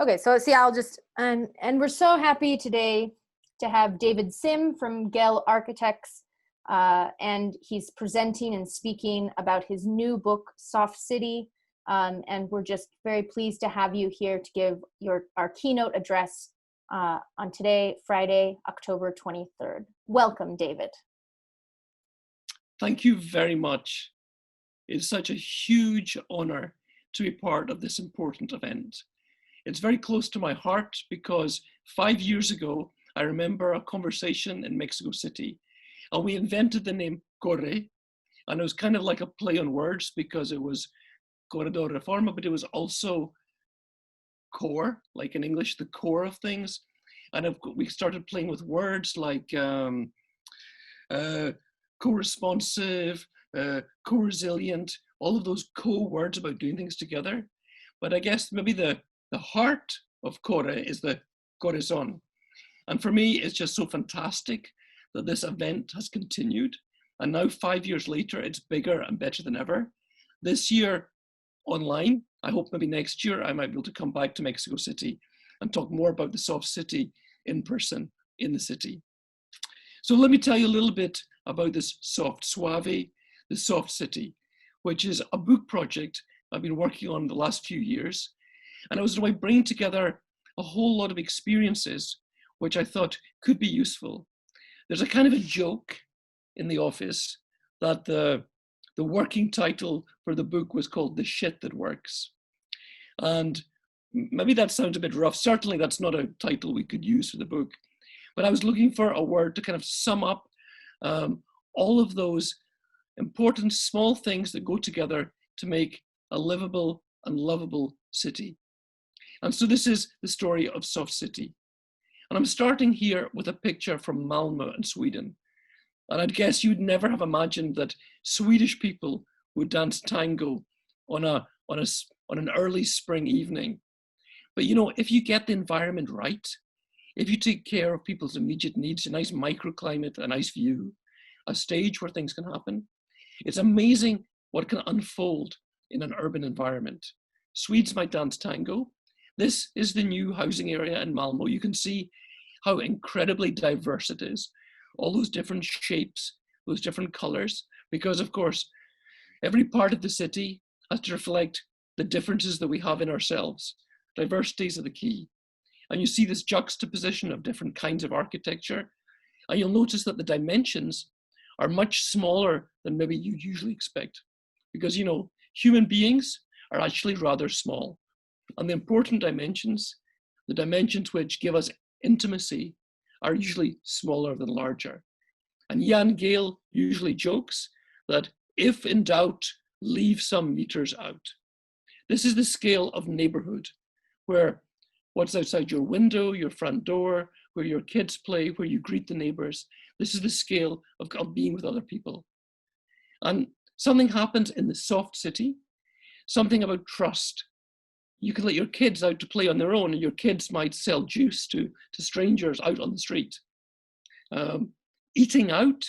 Okay, so see, I'll just, and we're so happy today to have David Sim from Gehl Architects, and he's presenting and speaking about his new book, Soft City, and we're just very pleased to have you here to give our keynote address on today, Friday, October 23rd. Welcome, David. Thank you very much. It's such a huge honor to be part of this important event. It's very close to my heart because 5 years ago, I remember a conversation in Mexico City, and we invented the name Corre, and it was kind of like a play on words because it was Corredor Reforma, but it was also core, like in English, the core of things. And we started playing with words like co-responsive, co-resilient, all of those co-words about doing things together. But I guess maybe the heart of Core is the corazón. And for me, it's just so fantastic that this event has continued. And now 5 years later, it's bigger and better than ever. This year, online, I hope maybe next year I might be able to come back to Mexico City and talk more about the soft city in person in the city. So let me tell you a little bit about this soft suave, the soft city, which is a book project I've been working on the last few years. And it was a way of bringing together a whole lot of experiences which I thought could be useful. There's a kind of a joke in the office that the working title for the book was called The Shit That Works. And maybe that sounds a bit rough. Certainly that's not a title we could use for the book. But I was looking for a word to kind of sum up all of those important small things that go together to make a livable and lovable city. And so this is the story of Soft City. And I'm starting here with a picture from Malmö in Sweden. And I'd guess you'd never have imagined that Swedish people would dance tango on an early spring evening. But you know, if you get the environment right, if you take care of people's immediate needs, a nice microclimate, a nice view, a stage where things can happen, it's amazing what can unfold in an urban environment. Swedes might dance tango. This is the new housing area in Malmö. You can see how incredibly diverse it is. All those different shapes, those different colors, because of course, every part of the city has to reflect the differences that we have in ourselves. Diversities are the key. And you see this juxtaposition of different kinds of architecture. And you'll notice that the dimensions are much smaller than maybe you usually expect. Because, you know, human beings are actually rather small. And the important dimensions, the dimensions which give us intimacy, are usually smaller than larger. And Jan Gehl usually jokes that if in doubt, leave some meters out. This is the scale of neighborhood, where what's outside your window, your front door, where your kids play, where you greet the neighbors. This is the scale of being with other people. And something happens in the soft city, something about trust. You can let your kids out to play on their own, and your kids might sell juice to strangers out on the street. Eating out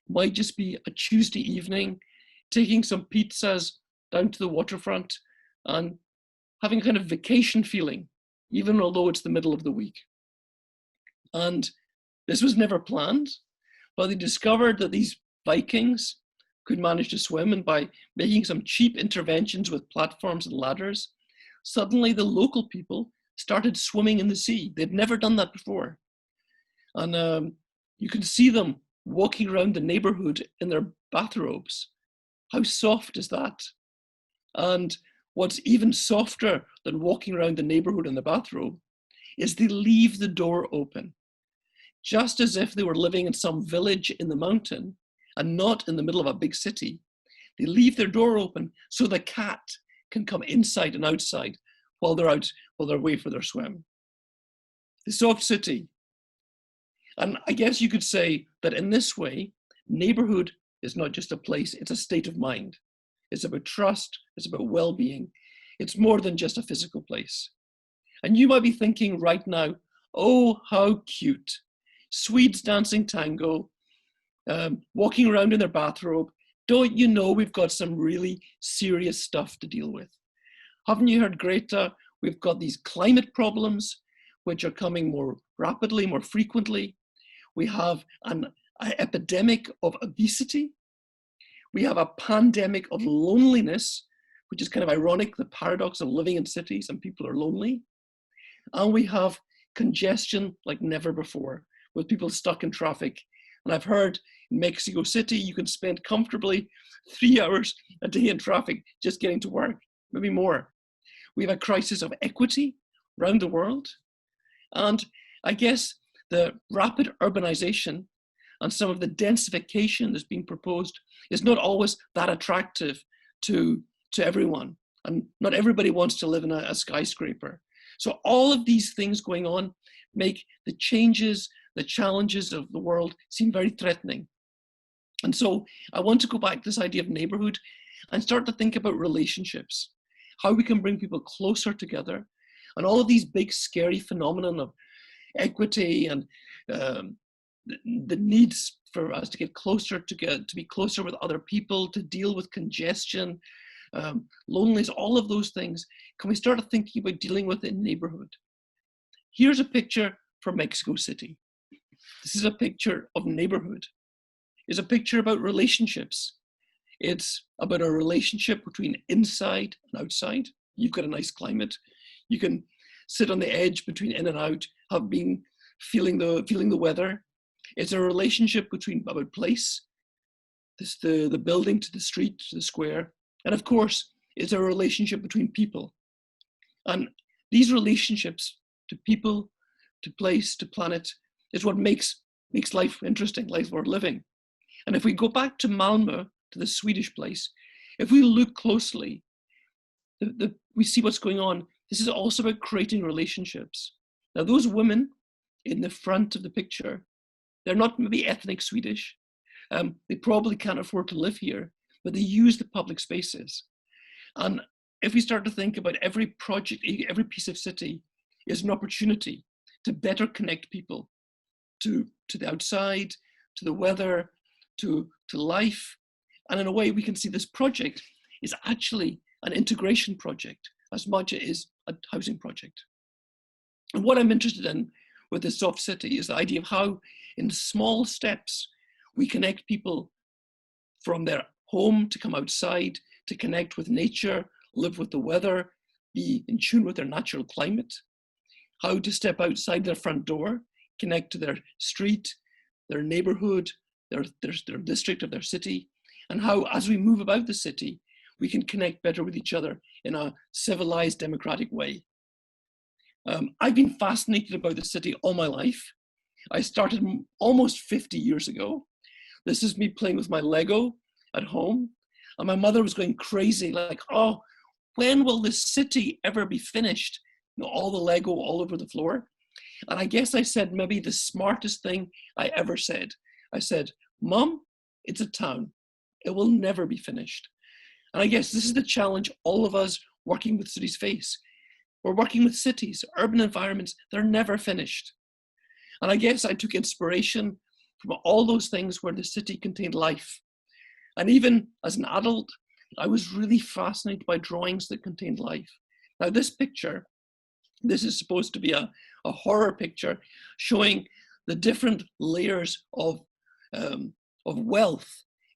might just be a Tuesday evening, taking some pizzas down to the waterfront and having a kind of vacation feeling, even although it's the middle of the week. And this was never planned, but they discovered that these Vikings could manage to swim, and by making some cheap interventions with platforms and ladders, suddenly the local people started swimming in the sea. They'd never done that before. And you can see them walking around the neighborhood in their bathrobes. How soft is that? And what's even softer than walking around the neighborhood in the bathrobe is they leave the door open, just as if they were living in some village in the mountain and not in the middle of a big city. They leave their door open so the cat can come inside and outside while they're away for their swim. The soft city. And I guess you could say that in this way, neighborhood is not just a place, it's a state of mind. It's about trust, it's about well-being. It's more than just a physical place. And you might be thinking right now, oh, how cute. Swedes dancing tango, walking around in their bathrobe. Don't you know we've got some really serious stuff to deal with? Haven't you heard Greta We've got these climate problems, which are coming more rapidly, more frequently. We have an epidemic of obesity. We have a pandemic of loneliness, which is kind of ironic, the paradox of living in cities and people are lonely. And we have congestion like never before, with people stuck in traffic. And I've heard in Mexico City, you can spend comfortably 3 hours a day in traffic just getting to work, maybe more. We have a crisis of equity around the world. And I guess the rapid urbanization and some of the densification that's being proposed is not always that attractive to everyone. And not everybody wants to live in a skyscraper. So all of these things going on make the changes, the challenges of the world seem very threatening. And so I want to go back to this idea of neighborhood and start to think about relationships, how we can bring people closer together, and all of these big scary phenomenon of equity and the needs for us to get closer, to be closer with other people, to deal with congestion, loneliness, all of those things. Can we start thinking about dealing with it in neighborhood? Here's a picture from Mexico City. This is a picture of neighborhood. It's a picture about relationships. It's about a relationship between inside and outside. You've got a nice climate. You can sit on the edge between in and out, have been feeling the weather. It's a relationship about place, the building to the street, to the square. And of course, it's a relationship between people. And these relationships to people, to place, to planet, is what makes life interesting, life worth living. And if we go back to Malmö, to the Swedish place, if we look closely, we see what's going on. This is also about creating relationships. Now, those women in the front of the picture, they're not maybe ethnic Swedish. They probably can't afford to live here, but they use the public spaces. And if we start to think about every project, every piece of city is an opportunity to better connect people to the outside, to the weather, to life. And in a way, we can see this project is actually an integration project as much as it is a housing project. And what I'm interested in with the soft city is the idea of how in small steps we connect people from their home to come outside, to connect with nature, live with the weather, be in tune with their natural climate, how to step outside their front door, connect to their street, their neighborhood, their district of their city, and how as we move about the city, we can connect better with each other in a civilized, democratic way. I've been fascinated about the city all my life. I started almost 50 years ago. This is me playing with my Lego at home. And my mother was going crazy, like, oh, when will this city ever be finished? You know, all the Lego all over the floor. And I guess I said maybe the smartest thing I ever said. I said, Mom, it's a town. It will never be finished. And I guess this is the challenge all of us working with cities face. We're working with cities, urban environments, they're never finished. And I guess I took inspiration from all those things where the city contained life. And even as an adult, I was really fascinated by drawings that contained life. Now this picture, this is supposed to be a horror picture showing the different layers of wealth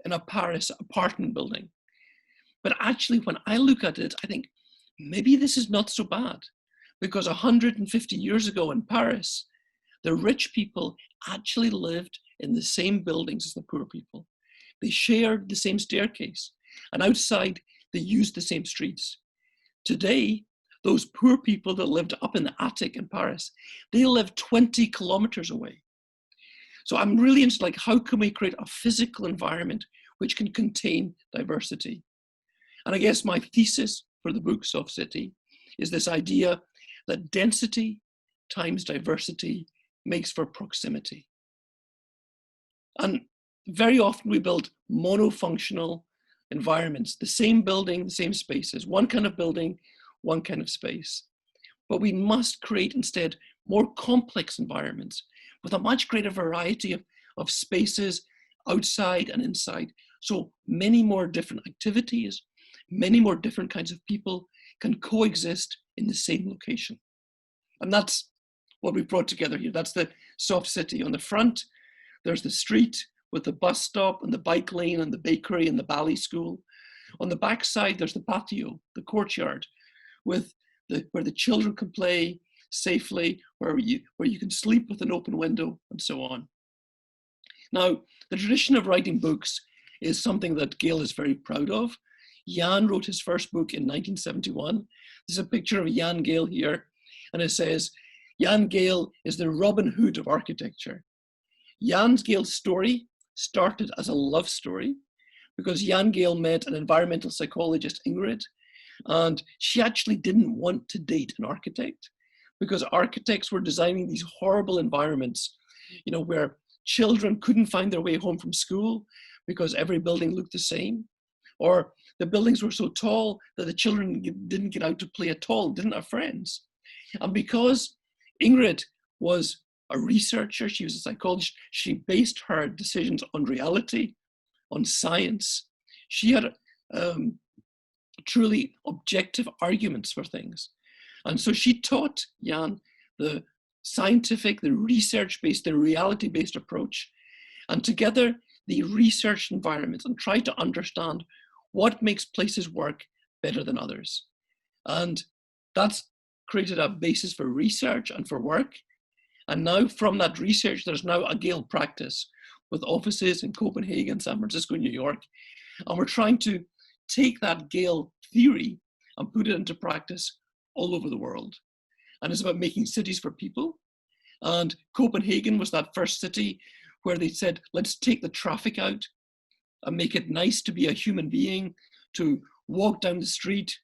in a Paris apartment building. But actually, when I look at it, I think maybe this is not so bad, because 150 years ago in Paris, the rich people actually lived in the same buildings as the poor people. They shared the same staircase, and outside they used the same streets. Today, those poor people that lived up in the attic in Paris, they live 20 kilometers away. So I'm really interested, like, how can we create a physical environment which can contain diversity? And I guess my thesis for the book Soft City is this idea that density times diversity makes for proximity. And very often we build monofunctional environments, the same building, the same spaces, one kind of building, one kind of space. But we must create instead more complex environments with a much greater variety of spaces outside and inside. So many more different activities, many more different kinds of people can coexist in the same location. And that's what we brought together here. That's the soft city. On the front, there's the street with the bus stop and the bike lane and the bakery and the ballet school. On the back side, there's the patio, the courtyard, with where the children can play safely, where you can sleep with an open window, and so on. Now, the tradition of writing books is something that Gehl is very proud of. Jan wrote his first book in 1971. There's a picture of Jan Gehl here, and it says, Jan Gehl is the Robin Hood of architecture. Jan Gehl's story started as a love story because Jan Gehl met an environmental psychologist, Ingrid, and she actually didn't want to date an architect because architects were designing these horrible environments, where children couldn't find their way home from school because every building looked the same, or the buildings were so tall that the children didn't get out to play at all, didn't have friends. And because Ingrid was a researcher, she was a psychologist, she based her decisions on reality, on science. She had truly objective arguments for things. And so she taught Jan the scientific, the research-based, the reality-based approach. And together, they researched environments and tried to understand what makes places work better than others. And that's created a basis for research and for work. And now from that research, there's now a Gehl practice with offices in Copenhagen, San Francisco, New York. And we're trying to take that Gehl theory and put it into practice all over the world. And it's about making cities for people. And Copenhagen was that first city where they said, let's take the traffic out and make it nice to be a human being, to walk down the street,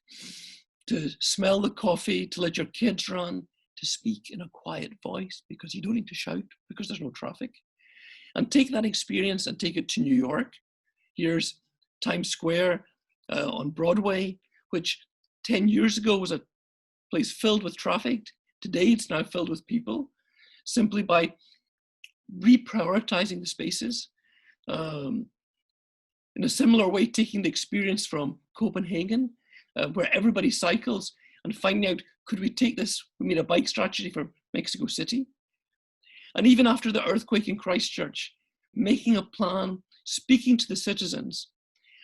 to smell the coffee, to let your kids run, to speak in a quiet voice because you don't need to shout because there's no traffic. And take that experience and take it to New York. Here's Times Square on Broadway, which 10 years ago was a place filled with traffic. Today it's now filled with people, simply by reprioritizing the spaces. In a similar way, taking the experience from Copenhagen, where everybody cycles, and finding out, could we take this, we made a bike strategy for Mexico City. And even after the earthquake in Christchurch, making a plan, speaking to the citizens,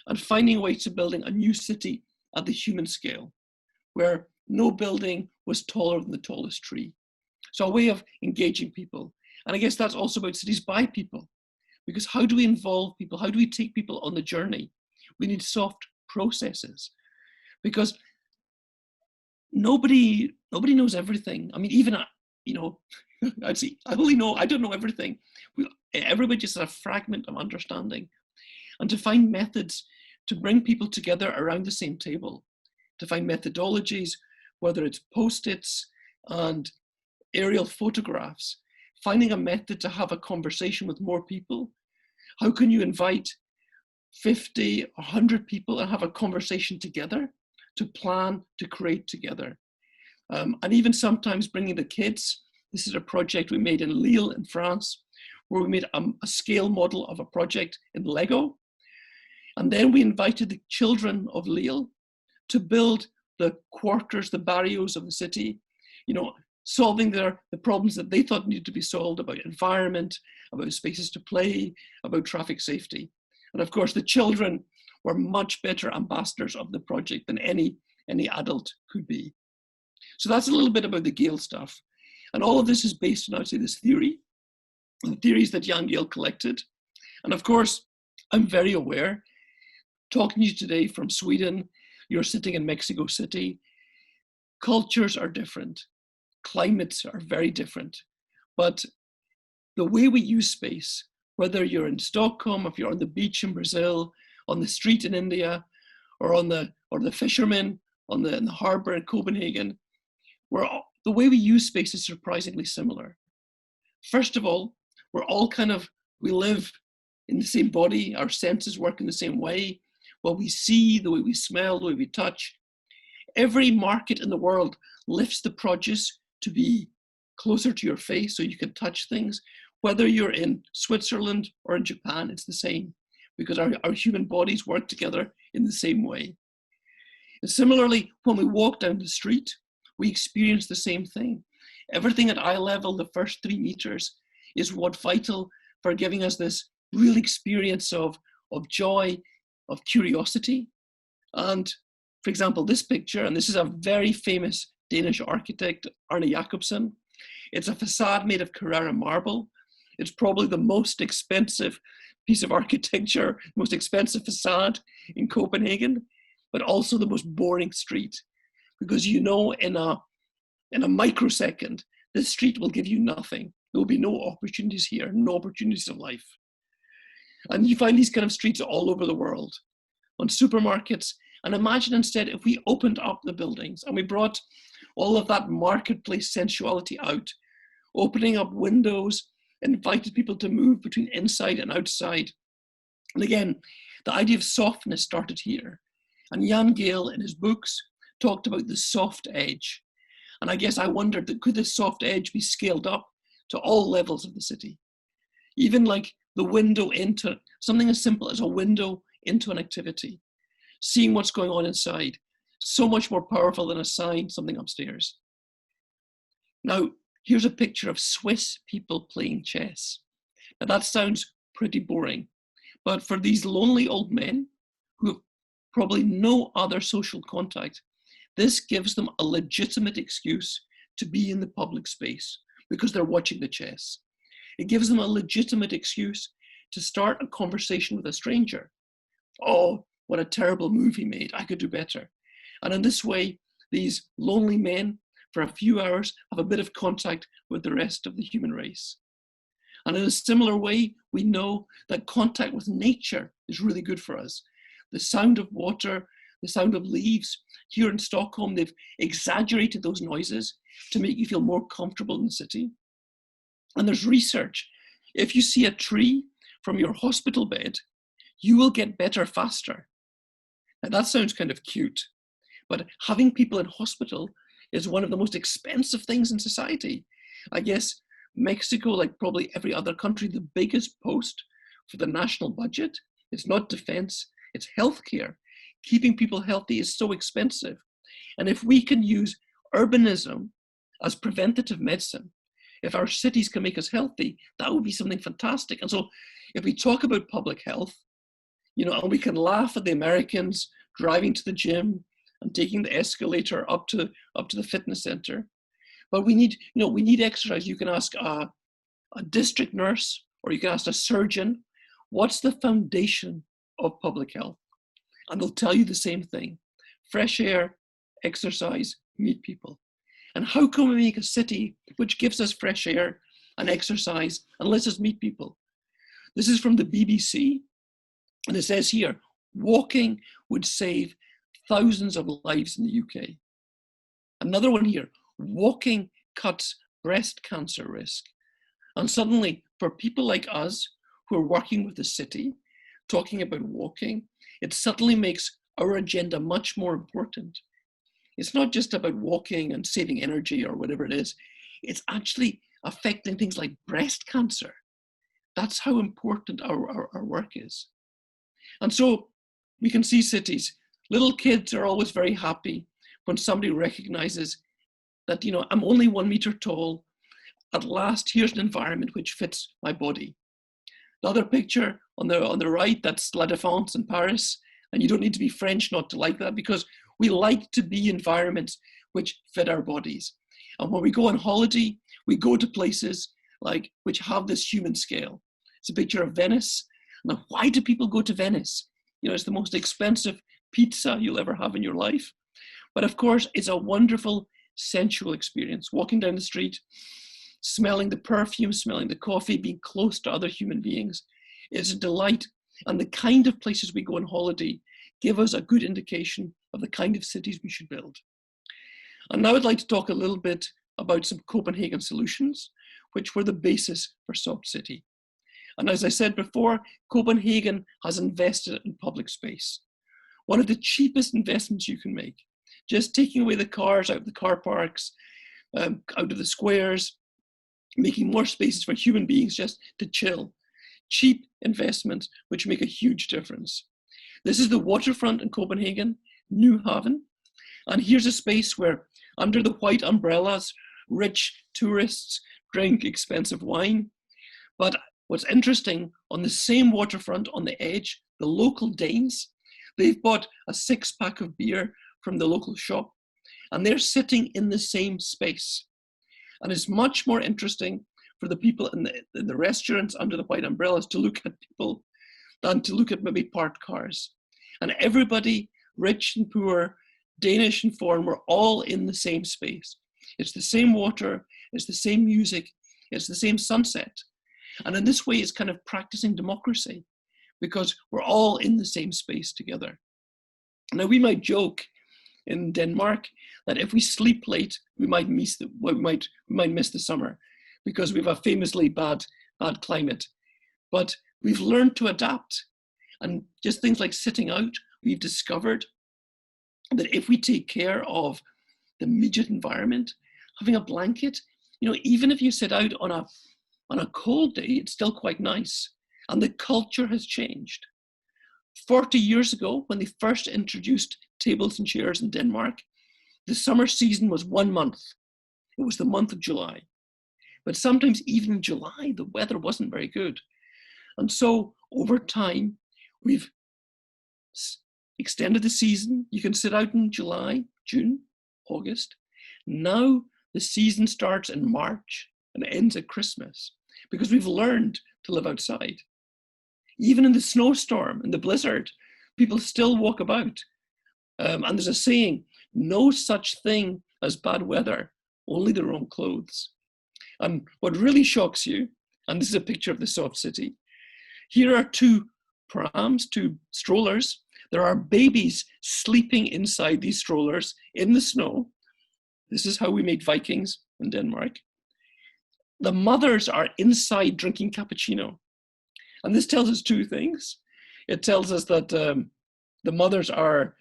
and finding a way to building a new city at the human scale, where no building was taller than the tallest tree. So a way of engaging people. And I guess that's also about cities by people, because how do we involve people? How do we take people on the journey? We need soft processes, because nobody knows everything. I mean, even, I don't know everything. Everybody just has a fragment of understanding. And to find methods to bring people together around the same table, to find methodologies, whether it's Post-its and aerial photographs, finding a method to have a conversation with more people. How can you invite 50 or 100 people and have a conversation together, to plan, to create together? And even sometimes bringing the kids. This is a project we made in Lille in France, where we made a scale model of a project in Lego. And then we invited the children of Lille to build the quarters, the barrios of the city, solving the problems that they thought needed to be solved about environment, about spaces to play, about traffic safety. And of course, the children were much better ambassadors of the project than any adult could be. So that's a little bit about the Gehl stuff. And all of this is based on, I would say, this theory, the theories that Jan Gehl collected. And of course, I'm very aware, talking to you today from Sweden, you're sitting in Mexico City, cultures are different, climates are very different, but the way we use space, whether you're in Stockholm, if you're on the beach in Brazil, on the street in India, or the fishermen in the harbor in Copenhagen, the way we use space is surprisingly similar. First of all, we live in the same body, our senses work in the same way. What we see, the way we smell, the way we touch. Every market in the world lifts the produce to be closer to your face so you can touch things. Whether you're in Switzerland or in Japan, it's the same, because our human bodies work together in the same way. And similarly, when we walk down the street, we experience the same thing. Everything at eye level, the first 3 meters, is what's vital for giving us this real experience of joy, of curiosity. And for example, this picture, and this is a very famous Danish architect, Arne Jacobsen. It's a facade made of Carrara marble. It's probably the most expensive piece of architecture, most expensive facade in Copenhagen, but also the most boring street. Because you know, in a microsecond, this street will give you nothing. There will be no opportunities here, no opportunities of life. And you find these kind of streets all over the world, on supermarkets. And imagine instead if we opened up the buildings and we brought all of that marketplace sensuality out, opening up windows, invited people to move between inside and outside. And again, the idea of softness started here. And Jan Gehl, in his books, talked about the soft edge. And I guess I wondered that could this soft edge be scaled up to all levels of the city? Even like the window into something as simple as a window into an activity, seeing what's going on inside, so much more powerful than a sign, something upstairs. Now, here's a picture of Swiss people playing chess. Now that sounds pretty boring, but for these lonely old men who have probably no other social contact, this gives them a legitimate excuse to be in the public space because they're watching the chess. It gives them a legitimate excuse to start a conversation with a stranger. Oh, what a terrible move he made. I could do better. And in this way, these lonely men, for a few hours, have a bit of contact with the rest of the human race. And in a similar way, we know that contact with nature is really good for us. The sound of water, the sound of leaves. Here in Stockholm, they've exaggerated those noises to make you feel more comfortable in the city. And there's research. If you see a tree from your hospital bed, you will get better faster. Now that sounds kind of cute, but having people in hospital is one of the most expensive things in society. I guess Mexico, like probably every other country, the biggest post for the national budget is not defense, it's healthcare. Keeping people healthy is so expensive. And if we can use urbanism as preventative medicine, if our cities can make us healthy, that would be something fantastic. And so if we talk about public health, you know, and we can laugh at the Americans driving to the gym and taking the escalator up to the fitness center, but we need, you know, we need exercise. You can ask a district nurse, or you can ask a surgeon, what's the foundation of public health? And they'll tell you the same thing: fresh air, exercise, meet people. And how can we make a city which gives us fresh air and exercise and lets us meet people? This is from the BBC, and it says here, walking would save thousands of lives in the UK. Another one here, walking cuts breast cancer risk. And suddenly, for people like us who are working with the city, talking about walking, it suddenly makes our agenda much more important. It's not just about walking and saving energy or whatever it is. It's actually affecting things like breast cancer. That's how important our work is. And so we can see cities. Little kids are always very happy when somebody recognizes that, you know, I'm only 1 meter tall. At last, here's an environment which fits my body. The other picture on the right, that's La Défense in Paris. And you don't need to be French not to like that, because we like to be environments which fit our bodies. And when we go on holiday, we go to places like which have this human scale. It's a picture of Venice. Now, why do people go to Venice? You know, it's the most expensive pizza you'll ever have in your life. But of course, it's a wonderful sensual experience. Walking down the street, smelling the perfume, smelling the coffee, being close to other human beings. It's a delight. And the kind of places we go on holiday give us a good indication of the kind of cities we should build. And now I'd like to talk a little bit about some Copenhagen Solutions, which were the basis for Soft City. And as I said before, Copenhagen has invested in public space. One of the cheapest investments you can make, just taking away the cars out of the car parks, out of the squares, making more spaces for human beings just to chill. Cheap investments which make a huge difference. This is the waterfront in Copenhagen, New Haven. And here's a space where Under the white umbrellas, rich tourists drink expensive wine. But what's interesting, on the same waterfront on the edge, the local Danes, they've bought a 6-pack of beer from the local shop, and they're sitting in the same space. And it's much more interesting for the people in the restaurants under the white umbrellas to look at people than to look at maybe parked cars. And everybody, rich and poor, Danish and foreign, we're all in the same space. It's the same water, it's the same music, it's the same sunset. And in this way, it's kind of practicing democracy because we're all in the same space together. Now, we might joke in Denmark that if we sleep late, we might miss the summer because we have a famously bad climate. But we've learned to adapt. And just things like sitting out, we've discovered that if we take care of the immediate environment, having a blanket, even if you sit out on a cold day, it's still quite nice. And the culture has changed. 40 years ago, when they first introduced tables and chairs in Denmark, the summer season was 1 month. It was the month of July. But sometimes even in July, the weather wasn't very good. And so over time, we've extended the season. You can sit out in July, June, August. Now the season starts in March and ends at Christmas because we've learned to live outside. Even in the snowstorm and the blizzard, people still walk about. And there's a saying, no such thing as bad weather, only the wrong clothes. And what really shocks you, and this is a picture of the soft city, here are 2 prams, 2 strollers. There are babies sleeping inside these strollers in the snow. This is how we made Vikings in Denmark. The mothers are inside drinking cappuccino. And this tells us 2 things. It tells us that the mothers are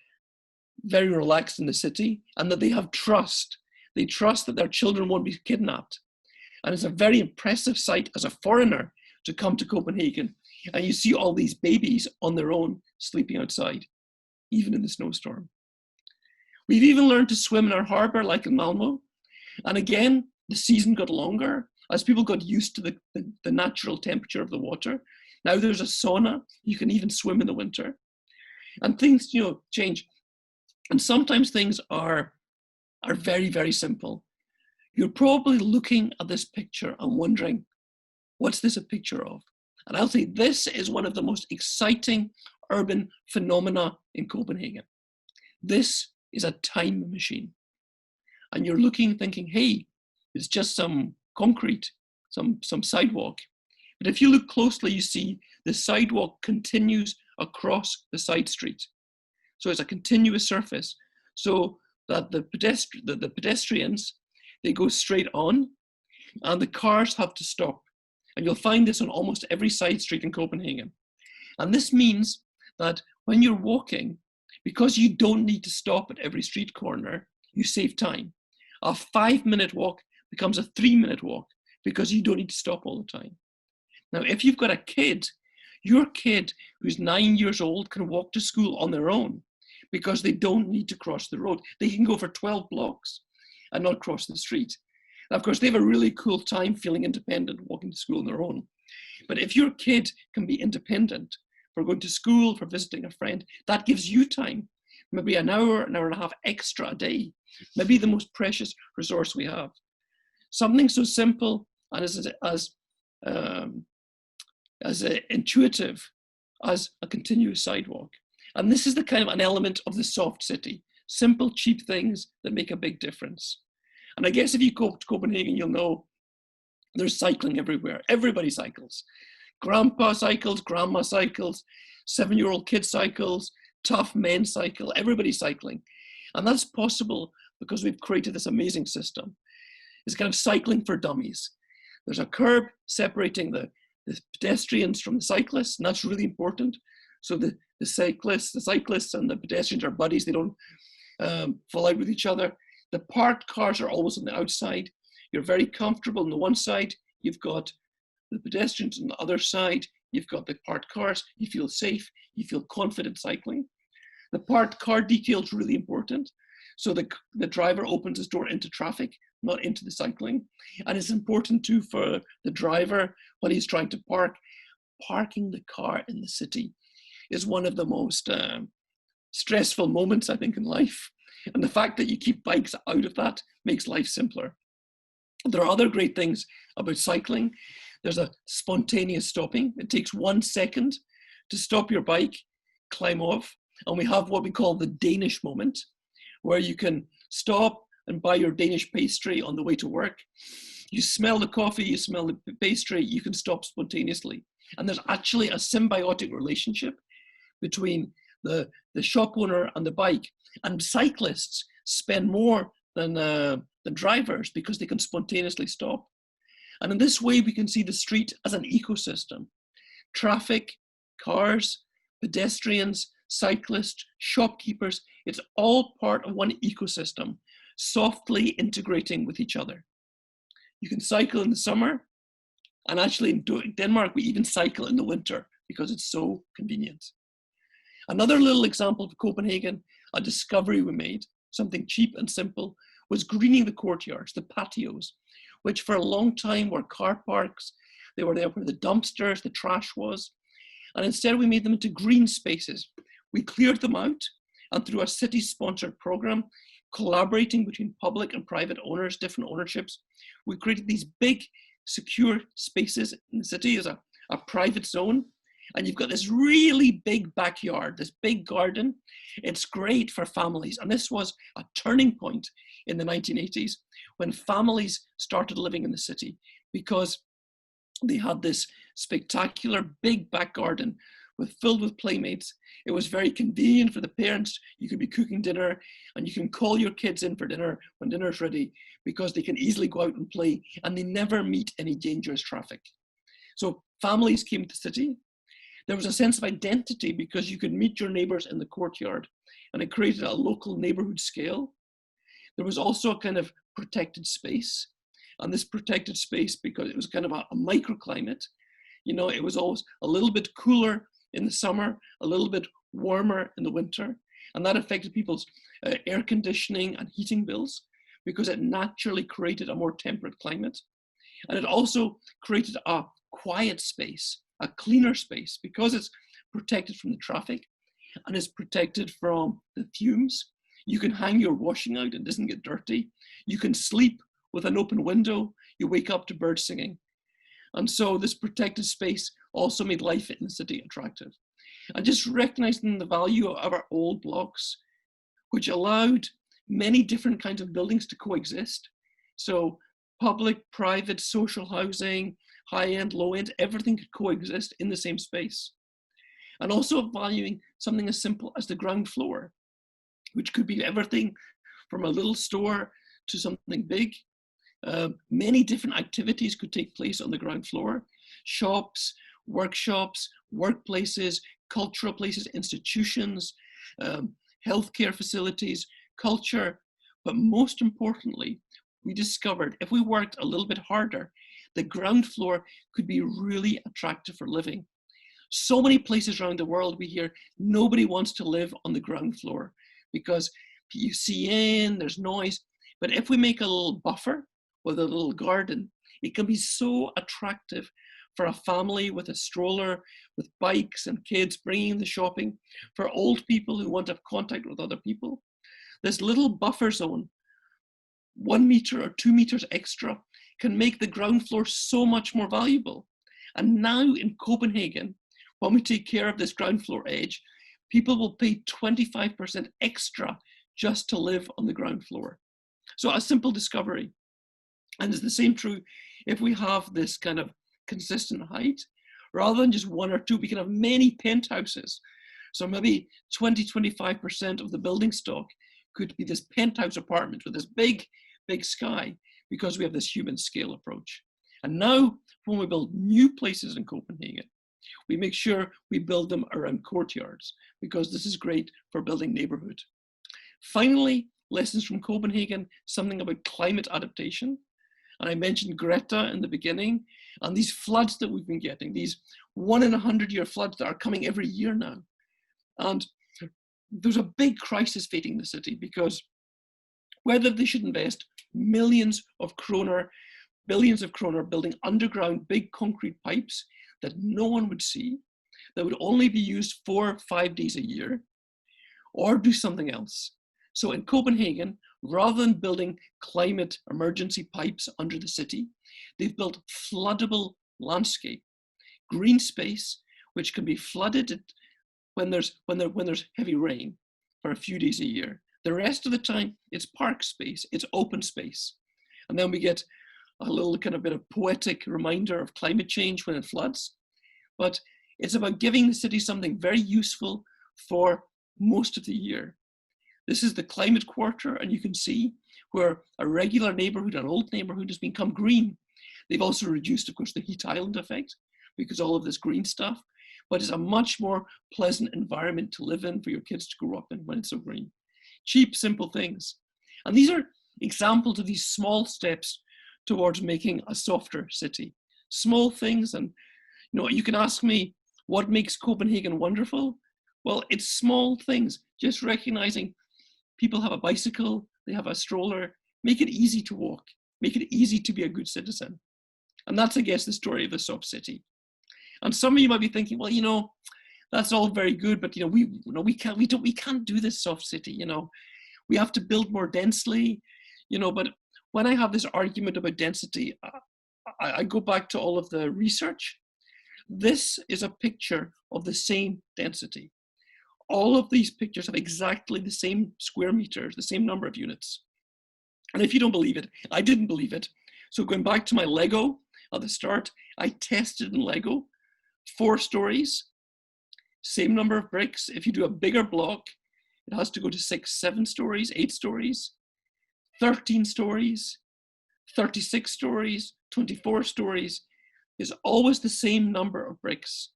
very relaxed in the city and that they have trust. They trust that their children won't be kidnapped. And it's a very impressive sight as a foreigner to come to Copenhagen and you see all these babies on their own sleeping outside, even in the snowstorm. We've even learned to swim in our harbour like in Malmo. And again, the season got longer as people got used to the natural temperature of the water. Now there's a sauna, you can even swim in the winter. And things, change. And sometimes things are very, very simple. You're probably looking at this picture and wondering, what's this a picture of? And I'll say this is one of the most exciting urban phenomena in Copenhagen. This is a time machine. And you're looking, thinking, hey, it's just some concrete, some sidewalk. But if you look closely, you see the sidewalk continues across the side street. So it's a continuous surface. So that the pedestrians, they go straight on and the cars have to stop. And you'll find this on almost every side street in Copenhagen. And this means that when you're walking, because you don't need to stop at every street corner, you save time. A 5-minute walk becomes a 3-minute walk because you don't need to stop all the time. Now, if you've got a kid, your kid who's 9 years old can walk to school on their own because they don't need to cross the road. They can go for 12 blocks and not cross the street. Now, of course, they have a really cool time feeling independent, walking to school on their own. But if your kid can be independent for going to school, for visiting a friend, that gives you time, maybe an hour and a half extra a day, maybe the most precious resource we have. Something so simple and as intuitive as a continuous sidewalk. And this is the kind of an element of the soft city, simple, cheap things that make a big difference. And I guess if you go to Copenhagen, you'll know there's cycling everywhere. Everybody cycles. Grandpa cycles, grandma cycles, 7-year-old kid cycles, tough men cycle, everybody's cycling. And that's possible because we've created this amazing system. It's kind of cycling for dummies. There's a curb separating the pedestrians from the cyclists, and that's really important. So the cyclists and the pedestrians are buddies. They don't fall out with each other. The parked cars are always on the outside. You're very comfortable on the one side. You've got the pedestrians on the other side. You've got the parked cars. You feel safe. You feel confident cycling. The parked car detail is really important. So the driver opens his door into traffic, not into the cycling. And it's important too for the driver when he's trying to park. Parking the car in the city is one of the most stressful moments, I think, in life. And the fact that you keep bikes out of that makes life simpler. There are other great things about cycling. There's a spontaneous stopping. It takes 1 second to stop your bike, climb off. And we have what we call the Danish moment, where you can stop and buy your Danish pastry on the way to work. You smell the coffee, you smell the pastry, you can stop spontaneously. And there's actually a symbiotic relationship between the shop owner and the bike. And cyclists spend more than drivers because they can spontaneously stop. And in this way, we can see the street as an ecosystem. Traffic, cars, pedestrians, cyclists, shopkeepers, it's all part of one ecosystem, softly integrating with each other. You can cycle in the summer, and actually in Denmark, we even cycle in the winter because it's so convenient. Another little example of Copenhagen, a discovery we made, something cheap and simple, was greening the courtyards, the patios, which for a long time were car parks. They were there where the dumpsters, the trash was. And instead we made them into green spaces. We cleared them out, and through a city-sponsored program, collaborating between public and private owners, different ownerships, we created these big, secure spaces in the city as a private zone. And you've got this really big backyard, this big garden. It's great for families. And this was a turning point in the 1980s when families started living in the city because they had this spectacular big back garden filled with playmates. It was very convenient for the parents. You could be cooking dinner and you can call your kids in for dinner when dinner's ready because they can easily go out and play and they never meet any dangerous traffic. So families came to the city. There was a sense of identity because you could meet your neighbors in the courtyard and it created a local neighborhood scale. There was also a kind of protected space, and this protected space, because it was kind of a microclimate, you know, it was always a little bit cooler in the summer, a little bit warmer in the winter, and that affected people's air conditioning and heating bills because it naturally created a more temperate climate. And it also created a quiet space, a cleaner space, because it's protected from the traffic and it's protected from the fumes. You can hang your washing out, it doesn't get dirty. You can sleep with an open window, you wake up to birds singing. And so this protected space also made life in the city attractive. And just recognizing the value of our old blocks, which allowed many different kinds of buildings to coexist. So public, private, social housing, high-end, low-end, everything could coexist in the same space. And also valuing something as simple as the ground floor, which could be everything from a little store to something big. Many different activities could take place on the ground floor. Shops, workshops, workplaces, cultural places, institutions, healthcare facilities, culture. But most importantly, we discovered if we worked a little bit harder, the ground floor could be really attractive for living. So many places around the world we hear nobody wants to live on the ground floor because you see in, there's noise. But if we make a little buffer with a little garden, it can be so attractive for a family with a stroller, with bikes and kids bringing the shopping, for old people who want to have contact with other people. This little buffer zone, 1 meter or 2 meters extra, can make the ground floor so much more valuable. And now in Copenhagen, when we take care of this ground floor edge, people will pay 25% extra just to live on the ground floor. So a simple discovery. And it's the same true if we have this kind of consistent height, rather than just 1 or 2, we can have many penthouses. So maybe 20-25% of the building stock could be this penthouse apartment with this big, big sky, because we have this human scale approach. And now when we build new places in Copenhagen, we make sure we build them around courtyards, because this is great for building neighborhood. Finally, lessons from Copenhagen, something about climate adaptation. And I mentioned Greta in the beginning, and these floods that we've been getting, these 1 in 100-year floods that are coming every year now. And there's a big crisis facing the city because whether they should invest millions of kroner, billions of kroner building underground big concrete pipes that no one would see, that would only be used 4 or 5 days a year, or do something else. So in Copenhagen, rather than building climate emergency pipes under the city, they've built floodable landscape, green space, which can be flooded when there's heavy rain for a few days a year. The rest of the time, it's park space, it's open space. And then we get a little kind of bit of poetic reminder of climate change when it floods. But it's about giving the city something very useful for most of the year. This is the climate quarter, and you can see where a regular neighborhood, an old neighborhood, has become green. They've also reduced, of course, the heat island effect because all of this green stuff, but it's a much more pleasant environment to live in for your kids to grow up in when it's so green. Cheap, simple things. And these are examples of these small steps towards making a softer city. Small things, and you can ask me, what makes Copenhagen wonderful? Well, it's small things, just recognizing people have a bicycle, they have a stroller, make it easy to walk, make it easy to be a good citizen. And that's, I guess, the story of the soft city. And some of you might be thinking, well, that's all very good, but we can't do this soft city. We have to build more densely. But when I have this argument about density, I go back to all of the research. This is a picture of the same density. All of these pictures have exactly the same square meters, the same number of units. And if you don't believe it, I didn't believe it. So going back to my Lego at the start, I tested in Lego 4 stories, same number of bricks. If you do a bigger block, it has to go to 6, 7 stories, 8 stories, 13 stories, 36 stories, 24 stories. Is always the same number of bricks.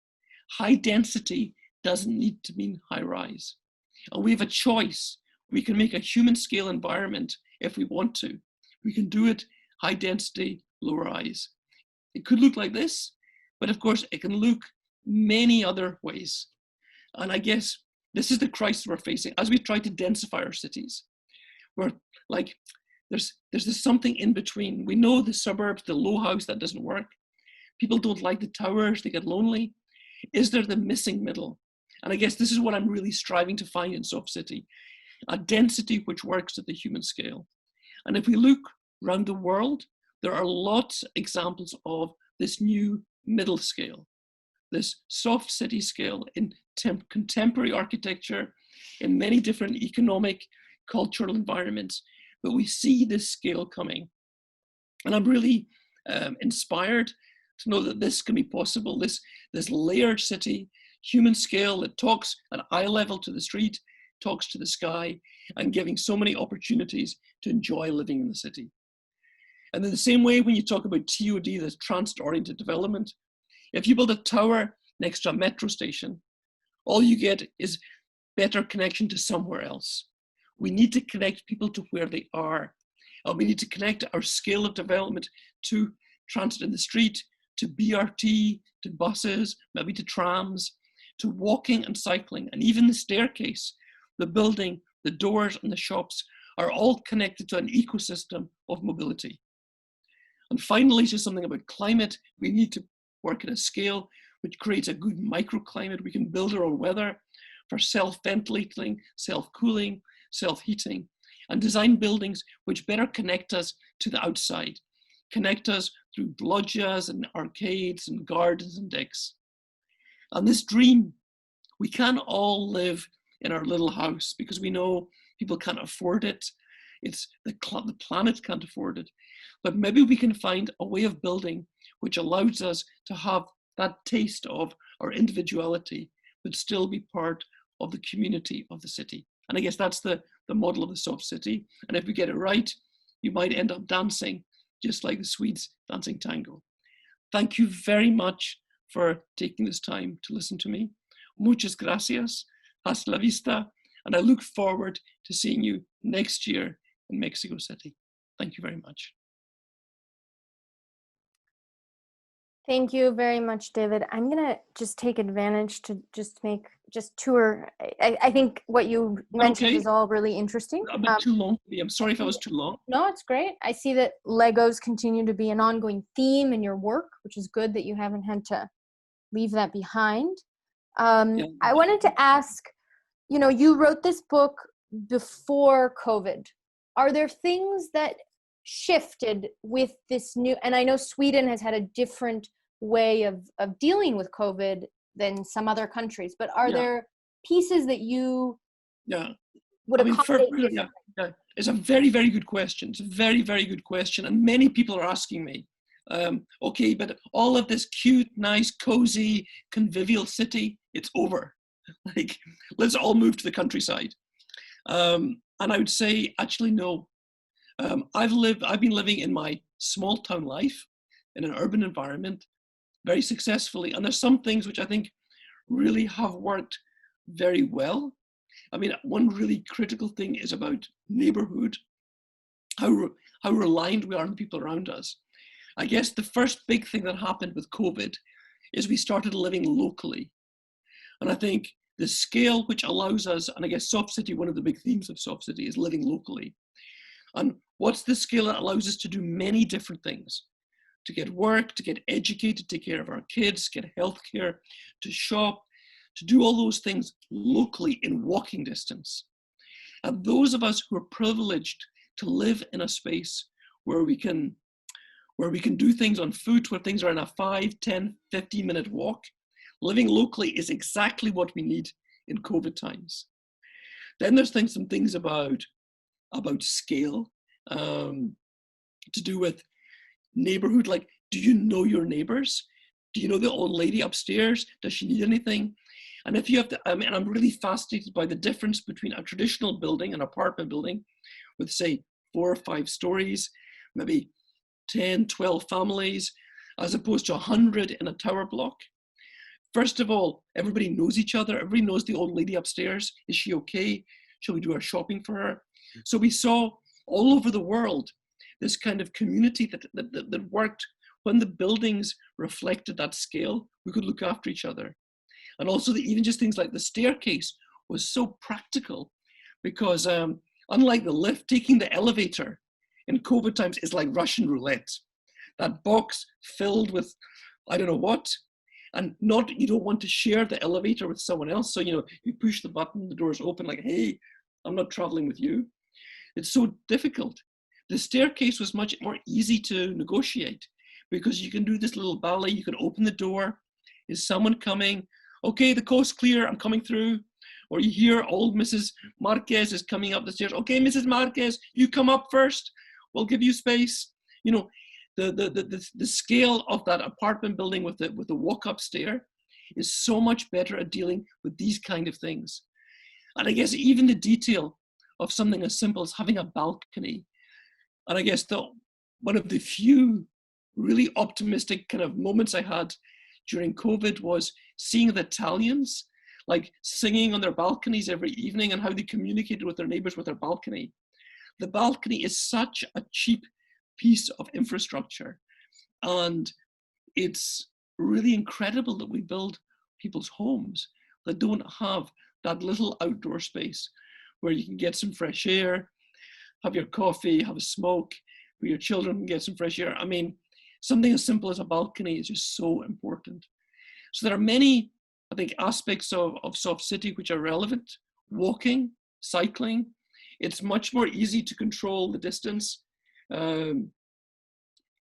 High density doesn't need to mean high rise. And we have a choice. We can make a human scale environment if we want to. We can do it high density, low rise. It could look like this, but of course it can look many other ways. And I guess this is the crisis we're facing as we try to densify our cities. We're like, there's this something in between. We know the suburbs, the low house, that doesn't work. People don't like the towers, they get lonely. Is there the missing middle? And I guess this is what I'm really striving to find in Soft City, a density which works at the human scale. And if we look around the world, there are lots of examples of this new middle scale, this soft city scale in contemporary architecture, in many different economic, cultural environments, but we see this scale coming. And I'm really inspired to know that this can be possible, this layered city, human scale that talks at eye level to the street, talks to the sky, and giving so many opportunities to enjoy living in the city. And in the same way, when you talk about TOD, the transit-oriented development, if you build a tower next to a metro station, all you get is better connection to somewhere else. We need to connect people to where they are. And we need to connect our scale of development to transit in the street, to BRT, to buses, maybe to trams, to walking and cycling, and even the staircase, the building, the doors and the shops are all connected to an ecosystem of mobility. And finally, just something about climate. We need to work at a scale which creates a good microclimate. We can build our own weather for self-ventilating, self-cooling, self-heating, and design buildings which better connect us to the outside, connect us through loggias and arcades and gardens and decks. And this dream, we can all live in our little house because we know people can't afford it. It's the planet can't afford it. But maybe we can find a way of building which allows us to have that taste of our individuality, but still be part of the community of the city. And I guess that's the model of the soft city. And if we get it right, you might end up dancing just like the Swedes dancing tango. Thank you very much for taking this time to listen to me. Muchas gracias. Hasta la vista. And I look forward to seeing you next year in Mexico City. Thank you very much. Thank you very much, David. I'm gonna just take advantage to just tour. I think what you mentioned Okay, is all really interesting. a bit too long. I'm sorry if I was too long. No, it's great. I see that Legos continue to be an ongoing theme in your work, which is good that you haven't had to leave that behind. Yeah. I wanted to ask, you wrote this book before COVID. Are there things that shifted with this new, and I know Sweden has had a different way of dealing with COVID than some other countries, but are Yeah. there pieces that you Yeah. would I mean, accommodate yeah, differently? yeah. It's a very, very good question. It's a very, very good question. And many people are asking me, okay, but all of this cute, nice, cozy, convivial city, it's over. Like, let's all move to the countryside. And I would say, actually, no. I've been living in my small town life in an urban environment very successfully. And there's some things which I think really have worked very well. I mean, one really critical thing is about neighborhood, how reliant we are on the people around us. I guess the first big thing that happened with COVID is we started living locally. And I think the scale which allows us, and I guess Soft City, one of the big themes of Soft City is living locally. And what's the scale that allows us to do many different things? To get work, to get educated, take care of our kids, get healthcare, to shop, to do all those things locally in walking distance. And those of us who are privileged to live in a space where we can do things on foot, where things are in a 5, 10, 15-minute walk, living locally is exactly what we need in COVID times. Then there's some things about scale, to do with neighborhood, like, do you know your neighbors? Do you know the old lady upstairs? Does she need anything? And if you have to, I mean, I'm really fascinated by the difference between a traditional building, an apartment building, with say 4 or 5 stories, maybe 10, 12 families, as opposed to 100 in a tower block. First of all, everybody knows each other. Everybody knows the old lady upstairs. Is she okay? Shall we do our shopping for her? So we saw all over the world this kind of community that worked when the buildings reflected that scale. We could look after each other. And also even just things like the staircase was so practical, because unlike the lift, taking the elevator in COVID times is like Russian roulette. That box filled with I don't know what, and you don't want to share the elevator with someone else. So, you push the button, the doors open, like, hey, I'm not traveling with you. It's so difficult. The staircase was much more easy to negotiate, because you can do this little ballet. You can open the door. Is someone coming? Okay, the coast's clear, I'm coming through. Or you hear old Mrs. Marquez is coming up the stairs. Okay, Mrs. Marquez, you come up first. We'll give you space. The scale of that apartment building with the walk-up stair is so much better at dealing with these kind of things. And I guess even the detail of something as simple as having a balcony. And I guess one of the few really optimistic kind of moments I had during COVID was seeing the Italians like singing on their balconies every evening, and how they communicated with their neighbors with their balcony. The balcony is such a cheap piece of infrastructure, and it's really incredible that we build people's homes that don't have that little outdoor space where you can get some fresh air, have your coffee, have a smoke, where your children can get some fresh air. I mean, something as simple as a balcony is just so important. So there are many, I think, aspects of Soft City which are relevant. Walking, cycling, it's much more easy to control the distance at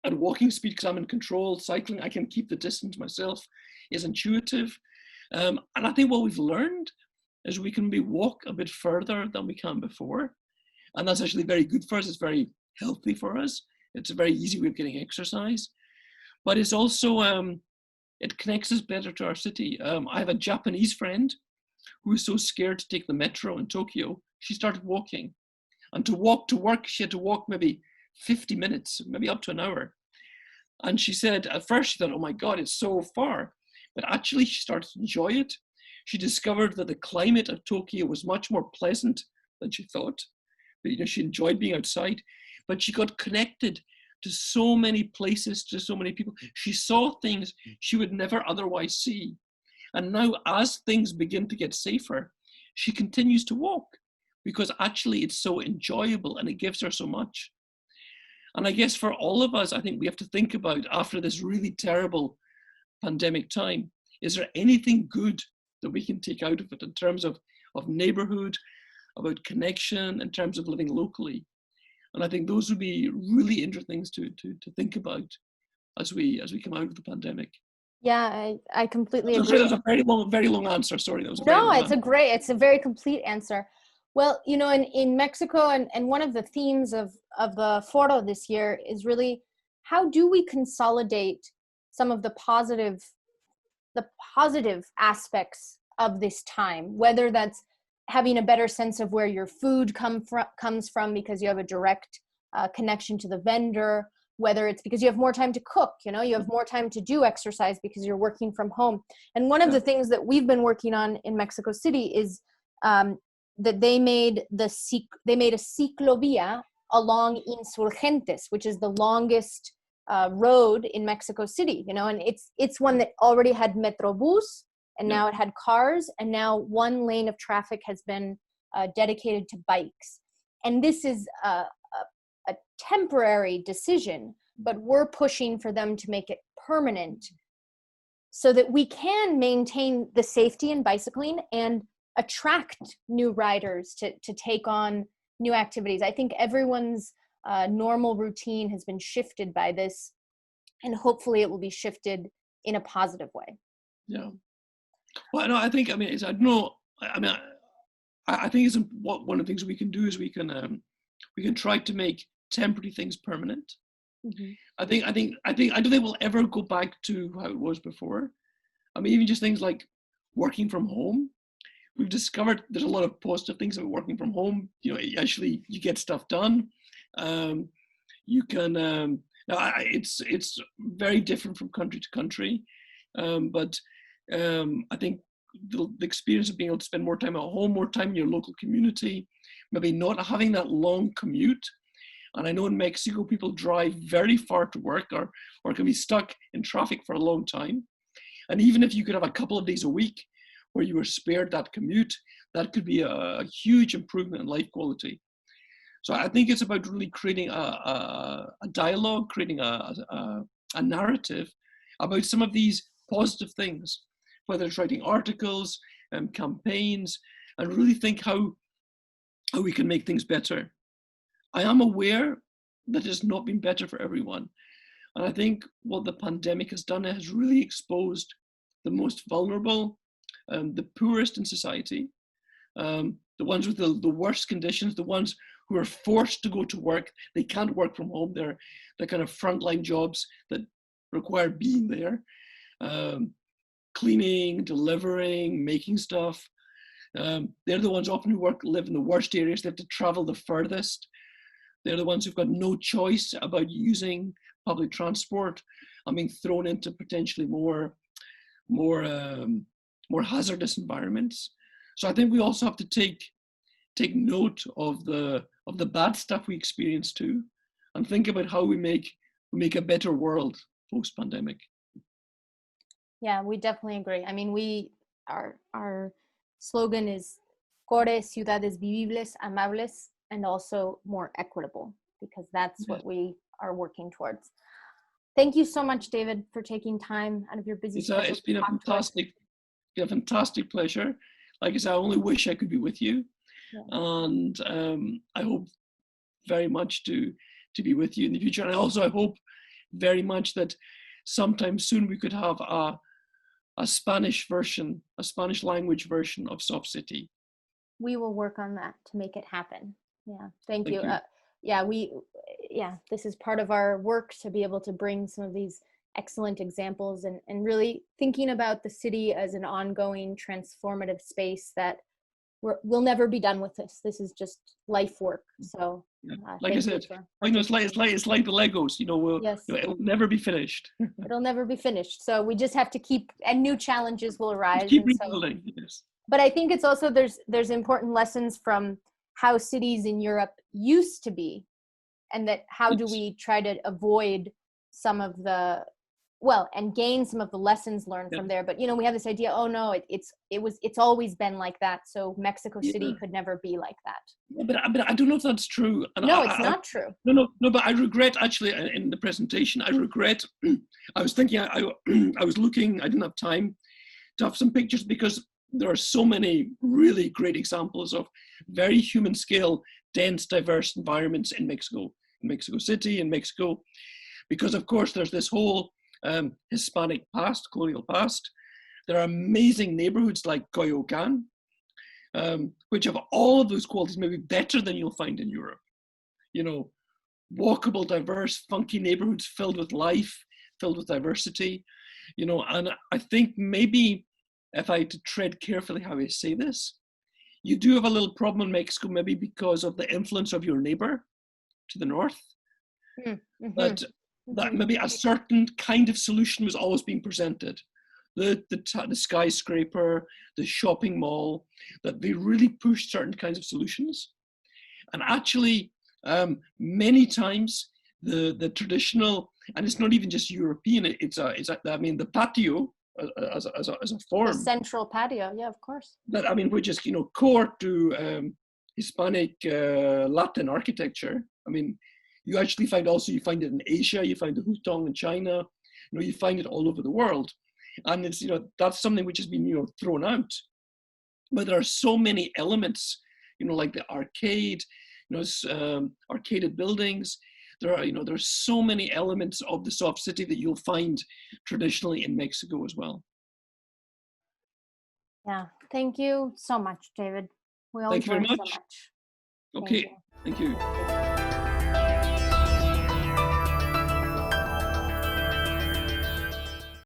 walking speed, because I'm in control. Cycling, I can keep the distance myself, is intuitive. And I think what we've learned is we can walk a bit further than we can before. And that's actually very good for us. It's very healthy for us. It's a very easy way of getting exercise. But it's also, it connects us better to our city. I have a Japanese friend who was so scared to take the metro in Tokyo, she started walking. And to walk to work, she had to walk maybe 50 minutes, maybe up to an hour. And she said, at first she thought, oh my God, it's so far. But actually she started to enjoy it. She discovered that the climate of Tokyo was much more pleasant than she thought. But, she enjoyed being outside, but she got connected to so many places, to so many people. She saw things she would never otherwise see. And now, as things begin to get safer, she continues to walk because actually it's so enjoyable and it gives her so much. And I guess for all of us, I think we have to think about, after this really terrible pandemic time, is there anything good that we can take out of it in terms of neighborhood, about connection, in terms of living locally? And I think those would be really interesting things to think about as we come out of the pandemic. Yeah, I completely agree. Sorry, that was a very long answer. Sorry, that was a very long answer. It's a very complete answer. Well, you know, in Mexico, and one of the themes of the Foro this year is really, how do we consolidate some of the positive aspects of this time, whether that's having a better sense of where your food comes from because you have a direct connection to the vendor, whether it's because you have more time to cook, you know, you have more time to do exercise because you're working from home. And one of the things that we've been working on in Mexico City is that they made a ciclovia along Insurgentes, which is the longest road in Mexico City, you know, and it's one that already had Metrobús, and now it had cars, and now one lane of traffic has been dedicated to bikes. And this is a temporary decision, but we're pushing for them to make it permanent so that we can maintain the safety in bicycling and attract new riders to take on new activities. I think everyone's normal routine has been shifted by this, and hopefully it will be shifted in a positive way. Yeah. Well, no, I think, I mean, I don't know. I think it's one of the things we can do is we can try to make temporary things permanent. Mm-hmm. I don't think we'll ever go back to how it was before. I mean, even just things like working from home. We've discovered there's a lot of positive things about working from home. You know, actually you get stuff done. You can, now it's very different from country to country. But I think the experience of being able to spend more time at home, more time in your local community, maybe not having that long commute. And I know in Mexico, people drive very far to work or can be stuck in traffic for a long time. And even if you could have a couple of days a week where you were spared that commute, that could be a huge improvement in life quality. So I think it's about really creating a dialogue, creating a narrative about some of these positive things, whether it's writing articles and campaigns, and really think how we can make things better. I am aware that it's not been better for everyone. And I think what the pandemic has done, it has really exposed the most vulnerable, the poorest in society, the ones with the worst conditions, the ones who are forced to go to work. They can't work from home. They're kind of frontline jobs that require being there. Cleaning, delivering, making stuff. They're the ones often who live in the worst areas. They have to travel the furthest. They're the ones who've got no choice about using public transport and being thrown into potentially more hazardous environments. So I think we also have to take note of the bad stuff we experience too, and think about how we make a better world post-pandemic. Yeah, we definitely agree. I mean, our slogan is Core ciudades vivibles, amables, and also more equitable, because that's what we are working towards. Thank you so much, David, for taking time out of your busy schedule. It's been a fantastic pleasure. Like I said, I only wish I could be with you. Yeah. And I hope very much to be with you in the future. And I hope very much that sometime soon we could have a Spanish language version of Soft City. We will work on that to make it happen. Yeah, thank you. This is part of our work to be able to bring some of these excellent examples and really thinking about the city as an ongoing transformative space that we'll never be done with this. This is just life work. So, like I said, it's like the Legos. It'll never be finished. It'll never be finished. So we just have to and new challenges will arise. Just keep rebuilding. Yes. But I think it's also there's important lessons from how cities in Europe used to be, and that how do we try to avoid some of the, well, and gain some of the lessons learned from there. But, you know, we have this idea, oh no, it's always been like that. So Mexico City could never be like that. Yeah, but I don't know if that's true. And no, it's not true. No, but I regret, actually, in the presentation, I regret, I was thinking, I was looking, I didn't have time to have some pictures, because there are so many really great examples of very human scale, dense, diverse environments in Mexico City, in Mexico, because of course there's this whole Hispanic past, colonial past. There are amazing neighborhoods like Coyoacan, which have all of those qualities, maybe better than you'll find in Europe. You know, walkable, diverse, funky neighborhoods filled with life, filled with diversity. You know, and I think maybe, if I had to tread carefully how I say this, you do have a little problem in Mexico, maybe because of the influence of your neighbor to the north. That maybe a certain kind of solution was always being presented. The skyscraper, the shopping mall, that they really pushed certain kinds of solutions. And actually, many times, the traditional, and it's not even just European, I mean, the patio, as a form. The central patio, yeah, of course. That, I mean, which is, you know, core to Hispanic Latin architecture. I mean, you actually find you find it in Asia, you find the hutong in China, you know, you find it all over the world. And it's, you know, that's something which has been, you know, thrown out. But there are so many elements, you know, like the arcade, you know, arcaded buildings. There are, you know, there's so many elements of the soft city that you'll find traditionally in Mexico as well. Yeah, thank you so much, David. We all Thank you very learned much. so much. Okay, thank you.